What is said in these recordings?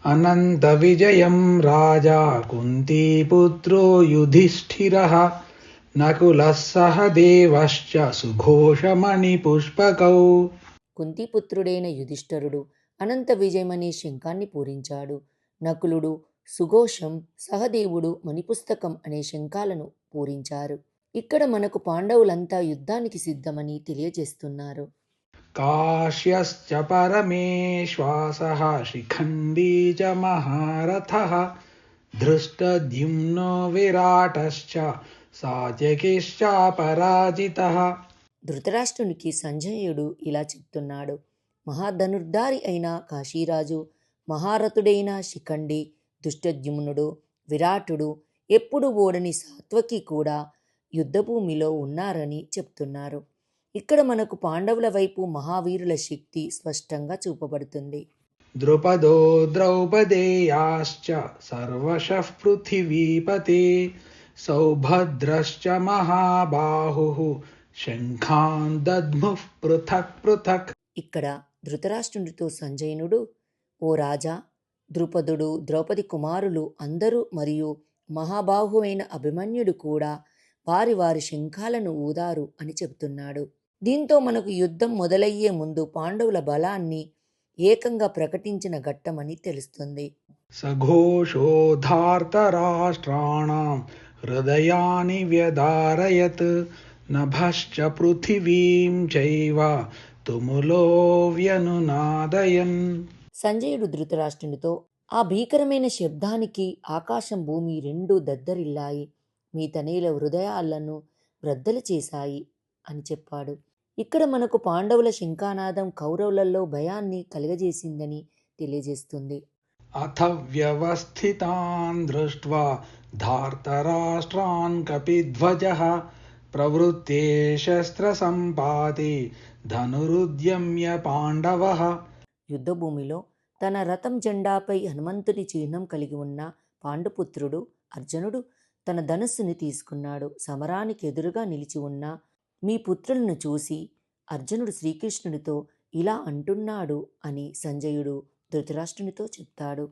अनन्तविजयं राजा कुन्तीपुत्रो युधिष्ठिरः नकुलः सह देवश्च सुघोषमणिपुष्पकौ. కుంతిపుత్రుడైన యుధిష్ఠరుడు అనంత విజయమనే శంఖాన్ని పూరించాడు. నకులుడు, సుఘోషం, సహదేవుడు మణిపుస్తకం అనే శంఖాలను పూరించారు. ఇక్కడ మనకు పాండవులంతా యుద్ధానికి సిద్ధమని తెలియజేస్తున్నారు. काश्यश्च परमेश्वासः शिखण्डी च महारथः धृष्टद्युम्नो विराटश्च सात्यकिश्चापराजितः. ధృతరాష్ట్రునికి సంజయుడు ఇలా చెప్తున్నాడు. మహాధనుర్ధారి అయిన కాశీరాజు, మహారథుడైన శిఖండి, దుష్టద్యుమ్నుడు, విరాటుడు, ఎప్పుడు ఓడని సాత్వకి కూడా యుద్ధభూమిలో ఉన్నారని చెప్తున్నారు. ఇక్కడ మనకు పాండవుల వైపు మహావీరుల శక్తి స్పష్టంగా చూపబడుతుంది. ద్రుపదో ద్రౌపదేయాశ్చ సర్వశః పృథివీపతే సౌభద్రశ్చ మహాబాహుః శంఖాన్ దద్ముః పృథక్ పృథక్. ఇక్కడ ధృతరాష్ట్రునితో సంజయునుడు, ఓ రాజా, ద్రుపదుడు, ద్రౌపది కుమారులు అందరూ మరియు మహాబాహువైన అభిమన్యుడు కూడా వారి వారి శంఖాలను ఊదారు అని చెబుతున్నాడు. దీంతో మనకు యుద్ధం మొదలయ్యే ముందు పాండవుల బలాన్ని ఏకంగా ప్రకటించిన ఘట్టమని తెలుస్తుంది. సఘోషోధార్తరాష్ట్రాణం హృదయాని వ్యదారయత్ నభశ్చ పృథివీం చైవ తుములో వ్యనునాదయన్. సంజయుడు ధృతరాష్ట్రునితో, ఆ భీకరమైన శబ్దానికి ఆకాశం భూమి రెండూ దద్దరిల్లాయి, మీ తనయుల హృదయాలను బ్రద్దలు చేశాయి అని చెప్పాడు. ఇక్కడ మనకు పాండవుల శంఖానాదం కౌరవులలో భయాన్ని కలుగజేసిందని తెలియజేస్తుంది. అథ వ్యవస్థితాన్ దృష్ట్వా ధార్తరాష్ట్రాన్ కపిధ్వజః ప్రవృత్తే శస్త్ర సంపాతి ధనురుద్యమ్య పాండవః. యుద్ధభూమిలో తన రథం జెండాపై హనుమంతుని చిహ్నం కలిగి ఉన్న పాండుపుత్రుడు అర్జునుడు తన ధనుస్సుని తీసుకున్నాడు. సమరానికి ఎదురుగా నిలిచి ఉన్న మీ పుత్రులను చూసి అర్జునుడు శ్రీకృష్ణుడితో ఇలా అంటున్నాడు అని సంజయుడు ధృతరాష్ట్రునితో చెప్తాడు.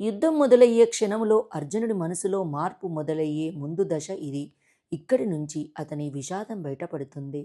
యుద్ధం మొదలయ్యే క్షణంలో అర్జునుడి మనసులో మార్పు మొదలయ్యే ముందు దశ ఇది. ఇక్కడి నుంచి అతని విషాదం బయటపడుతుంది.